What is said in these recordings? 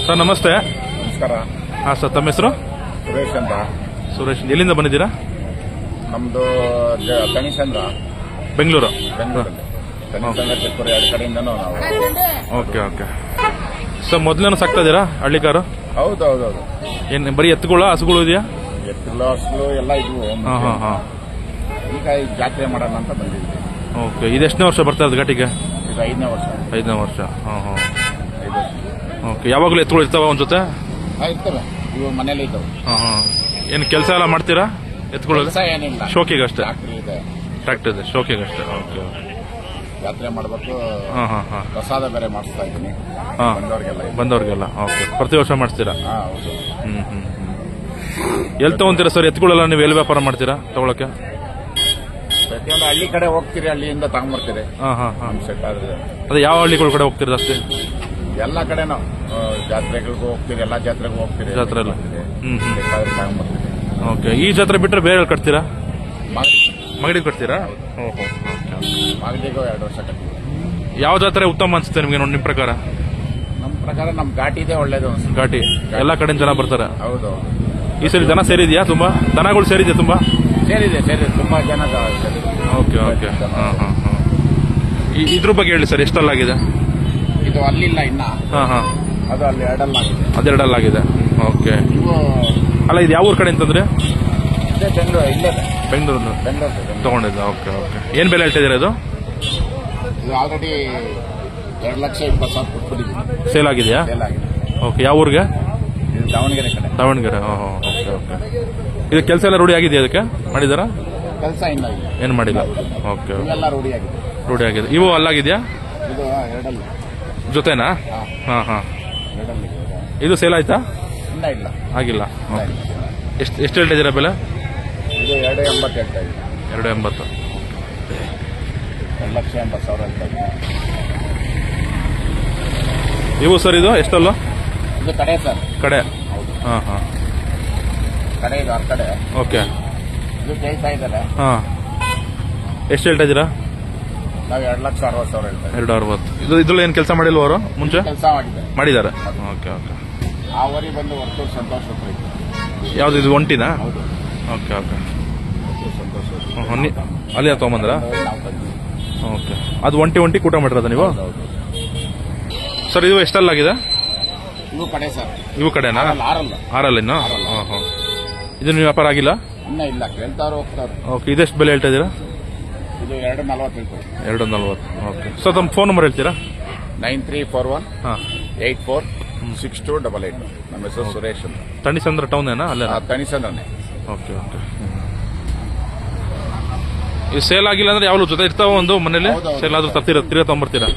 Sir ನಮಸ್ತೆ. ನಮಸ್ಕಾರ. ಹಾಂ ಸರ್, ತಮ್ಮ ಹೆಸರು? ಸುರೇಶ್ ಅಂತ. ಸುರೇಶ್, ಎಲ್ಲಿಂದ ಬಂದಿದ್ದೀರಾ? ನಮ್ದು ತಣಿಸಂದ್ರ, ಬೆಂಗಳೂರು. ತಣಿಸಂದ್ರ ಚಿಕ್ಕೂರು ಎರಡು ಕಡೆಯಿಂದನೂ ನಾವು. ಓಕೆ ಓಕೆ ಸರ್, ಮೊದಲೇನು ಸಾಕ್ತಾ ಇದ್ದೀರಾ ಹಳ್ಳಿ ಕಾರು? ಹೌದೌದೌದು. ಏನು ಬರೀ ಎತ್ತುಗಳ ಹಸುಗಳು ಇದೆಯಾ? ಎತ್ತುಗಳು ಹಸುಗಳು ಎಲ್ಲ ಇದ್ವು. ಹಾಂ ಹಾಂ ಹಾಂ. ಈಗ ಜಾತ್ರೆ ಮಾಡೋಣ ಅಂತ ಬಂದಿದ್ವಿ. ಓಕೆ, ಇದು ಎಷ್ಟನೇ ವರ್ಷ ಬರ್ತಾ ಇರೋದು ಘಾಟಿಗೆ? ಇದು 5ನೇ ವರ್ಷ. 5ನೇ ವರ್ಷ. ಹಾಂ ಹಾಂ. 5 ವರ್ಷ. ಓಕೆ, ಯಾವಾಗಲೂ ಎತ್ತುಗಳು ಇರ್ತಾವ ಒಂದು ಜೊತೆ? ಇರ್ತವೆ, ಇವು ಮನೇಲಿ ಇದ್ದವು. ಹಾಂ ಹಾಂ. ಏನು ಕೆಲಸ ಎಲ್ಲ ಮಾಡ್ತೀರಾ ಎತ್ತುಗಳು? ಕೆಲಸ ಏನಿಲ್ಲ, ಶೋಕಿಗಷ್ಟೇ. ಟ್ರ್ಯಾಕ್ಟರ್ ಇದೆ, ಶೋಕಿಗಷ್ಟೇ. Okay okay. ಜಾತ್ರೆ ಮಾಡಬೇಕು. ಹಾಂ ಹಾಂ ಹಾಂ. ಪ್ರಸಾದ ಬೇರೆ ಮಾಡಿಸ್ತಾ ಇದ್ದೀನಿ ಹಾಂ, ಬಂದವ್ರಿಗೆಲ್ಲ. ಓಕೆ, ಪ್ರತಿ ವರ್ಷ ಮಾಡಿಸ್ತೀರಾ? ಹಾಂ ಹೌದು. ಹ್ಞೂ ಹ್ಞೂ. ಎಲ್ಲಿ ತಗೊಂತೀರಾ ಸರ್ ಎತ್ತುಗಳೆಲ್ಲ? ನೀವು ಎಲ್ಲಿ ವ್ಯಾಪಾರ ಮಾಡ್ತೀರಾ ತಗೊಳಕ್ಕೆ? ಪ್ರತಿಯೊಂದು ಹಳ್ಳಿ ಕಡೆ ಹೋಗ್ತೀರಿ, ಹಳ್ಳಿಯಿಂದ ತಗೊಂಡ್ಬರ್ತೀರಿ. ಹಾಂ ಹಾಂ ಹಾಂ. ಸೆಟ್ ಆದ್ರೆ ಅದೇ ಯಾವ ಹಳ್ಳಿಗಳ ಕಡೆ ಹೋಗ್ತೀರಾ ಜಾಸ್ತಿ? ಎಲ್ಲ ಕಡೆನೂ ಜಾತ್ರೆಗಳಿಗೂ ಹೋಗ್ತೀರಿ, ಎಲ್ಲ ಜಾತ್ರೆಗೂ ಹೋಗ್ತೀರಿ. ಜಾತ್ರೆ ಎಲ್ಲ? ಹ್ಞೂ ಹ್ಞೂ. ತಗೊಂಡ್ಬರ್ತೀರಿ. ಓಕೆ, ಈ ಜಾತ್ರೆ ಬಿಟ್ಟರೆ ಬೇರೆ ಕಟ್ತೀರಾ? ಮಗಡಿಗೆ ಕಟ್ತೀರಾ? ಓಹೋ. ಮಾಗಡಿಗೂ 2 ವರ್ಷ ಕಟ್ತೀವಿ. ಯಾವ ಜಾತ್ರೆ ಉತ್ತಮ ಅನ್ಸುತ್ತೆ ನಿಮಗೆ ನೋಡಿ ನಿಮ್ಮ ಪ್ರಕಾರ? ನಮ್ಮ ಪ್ರಕಾರ ನಮ್ಮ ಘಾಟಿದೆ ಒಳ್ಳೇದು ಅನ್ಸುತ್ತೆ. ಘಾಟಿ ಎಲ್ಲ ಕಡೆಯಿಂದ ಜನ ಬರ್ತಾರೆ. ಹೌದು. ಈ ಸರಿ ಜನ ಸೇರಿದೆಯಾ? ತುಂಬಾ ದನಗಳು ಸೇರಿದೆ ತುಂಬಾ? ಸೇರಿದೆ ತುಂಬಾ ಜನ ಸೇರಿದೆ. Okay okay. ಹಾಂ ಹಾಂ ಹಾಂ. ಇದ್ರ ಬಗ್ಗೆ ಹೇಳಿ ಸರ್, ಎಷ್ಟಲ್ಲಾಗಿದೆ? ಇದು ಅಲ್ಲಿಲ್ಲ ಇನ್ನ. ಹಾಂ ಹಾಂ. ಅದು ಅಲ್ಲಿ 2 ಅದೆರಡಲ್ಲಾಗಿದೆ. ಓಕೆ. ಇವು ಅಲ್ಲ, ಇದು ಯಾವ ಊರ್ ಕಡೆ ಅಂತಂದ್ರೆ? ಬೆಂಗಳೂರು. ಇಲ್ಲೇ ಬೆಂಗಳೂರು ತಗೊಂಡಿದ್ದ. Okay okay. ಏನ್ ಬೆಲೆ ಹೇಳ್ತಿದ್ದೀರಾ ಇದು? ಇದು ಆಲ್ರೆಡಿ 2,20,000 ಕೊಟ್ಬಿಟ್ಟಿದ್ದೀನಿ. ಸೇಲ್ ಆಗಿದೆಯಾ? ಸೇಲ್ ಆಗಿದೆ. ಓಕೆ, ಯಾವ ಊರಿಗೆ? ಇದು ದಾವಣಗೆರೆ ಕಡೆ. ದಾವಣಗೆರೆ. Okay okay. ಇದು ಕೆಲಸ ಎಲ್ಲ ರೂಢಿ ಆಗಿದೆಯಾ? ಅದಕ್ಕೆ ಮಾಡಿದಾರಾ? ಕೆಲಸ ಇಲ್ಲ, ಏನು ಮಾಡಿಲ್ಲ. ಓಕೆ. ಇವೆಲ್ಲ ರೂಢಿ ಆಗಿದೆ. ರೂಢಿ ಆಗಿದೆ. ಇವು ಅಲ್ಲಾಗಿದೆಯಾ? ಇದು 2 ಜೊತೆನಾ? ಹಾಂ ಹಾಂ. 2 ಇದು ಸೇಲ್ ಆಯ್ತಾ? ಇನ್ನ ಇಲ್ಲ, ಆಗಿಲ್ಲ. ಎಷ್ಟು ಹೇಳ್ತಿದ್ದೀರಾ ಬೆಲೆ? ಇದು 2,80 ಹೇಳ್ತಾ ಇದ್ದೀನಿ. 2,80. 2,80,000 ಹೇಳ್ತಾ ಇದ್ದೀನಿ. ಇವು ಸರ್ ಇದು ಎಷ್ಟಲ್ಲ? ಇದು ಕಡೆ ಸರ್. ಕಡೆ? ಹಾಂ ಹಾಂ. ಕಡೆ ಇದು ಆ ಕಡೆ. ಓಕೆ. ಇದು ಜೈತಾ ಇದ್ದಾರೆ. ಹಾಂ. ಎಷ್ಟು ಹೇಳ್ತಾ ಇದ್ದೀರಾ? ನಾವು 2,60,000 ಹೇಳ್ತಾ ಇದ್ದೀವಿ. 2,60,000. ಇದ್ರಲ್ಲಿ ಏನು ಕೆಲಸ ಮಾಡಿಲ್ವ ಅವರು ಮುಂಚೆ? ಕೆಲಸ ಮಾಡಿದ್ದಾರೆ. Okay okay. ಆ ವರಿ ಬಂದು ವರ್ತೂರು ಸಂತೋಷ ಹತ್ರ ಇತ್ತು. ಯಾವ್ದು ಇದು? ಒಂಟಿನಾ? ಹೌದು. Okay okay. ಸಂತೋಷ ಅಲ್ಲಿ ತಗೊಂಬಂದ್ರ? ನಾವು ತಂದ್ವಿ. ಓಕೆ. ಅದು ಒಂಟಿ ಕೂಟ ಮಾಡಿರೋದ ನೀವು? ಹೌದು. ಸರ್ ಇದು ಎಷ್ಟಲ್ಲಾಗಿದೆ? ಇವು ಕಡೆ ಸರ್. ಇವು ಕಡೆನಾ? 6 ಇನ್ನು? ಹಾಂ ಹಾಂ. ಇದು ನೀವು ವ್ಯಾಪಾರ ಆಗಿಲ್ಲ? ಇನ್ನ ಇಲ್ಲ, ಕೇಳ್ತಾರು ಹೋಗ್ತಾರೆ. ಓಕೆ. ಇದೆಷ್ಟು ಬೆಲೆ ಹೇಳ್ತಾ ಇದ್ದೀರಾ? ಇದು 2,40 ಹೇಳ್ತಾರೆ. 2,40. ಓಕೆ. ಸರ್ ತಮ್ಮ ಫೋನ್ ನಂಬರ್ ಹೇಳ್ತೀರಾ? 9341 ಹಾಂ 846288. ನಮ್ಮ ಹೆಸರು ಸುರೇಶ್ ಅಂತ. ತಣಿಸಂದ್ರ ಟೌನ್ ಏನಾ? ಅಲ್ಲೇ ತಣಿಸಂದ್ರನೇ. Okay okay. ಈ ಸೇಲ್ ಆಗಿಲ್ಲ ಅಂದ್ರೆ ಯಾವ್ದು ಜೊತೆ ಇರ್ತಾವ ಒಂದು ಮನೇಲಿ? ಸೇಲ್ ಆದ್ರೂ ತರ್ತೀರ, ತಿರ್ಗಾ ತಗೊಂಡ್ಬರ್ತೀರಾ?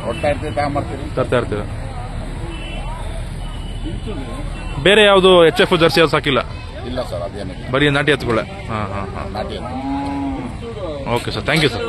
ಹೊಡ್ತಾ ಇರ್ತೀವಿ, ತಗೊಂಬರ್ತೀವಿ. ತರ್ತಾ ಇರ್ತೀರಾ? ಬೇರೆ ಯಾವುದು HF ಜರ್ಸಿ ಯಾವ್ದು ಸಾಕಿಲ್ಲ? ಇಲ್ಲ ಸರ್, ಅದೇನಿಲ್ಲ, ಬರೀ ನಾಟಿ ಎತ್ತುಗಳೇ. ಹಾಂ ಹಾಂ ಹಾಂ. ನಾಟಿ. Okay sir, thank you sir.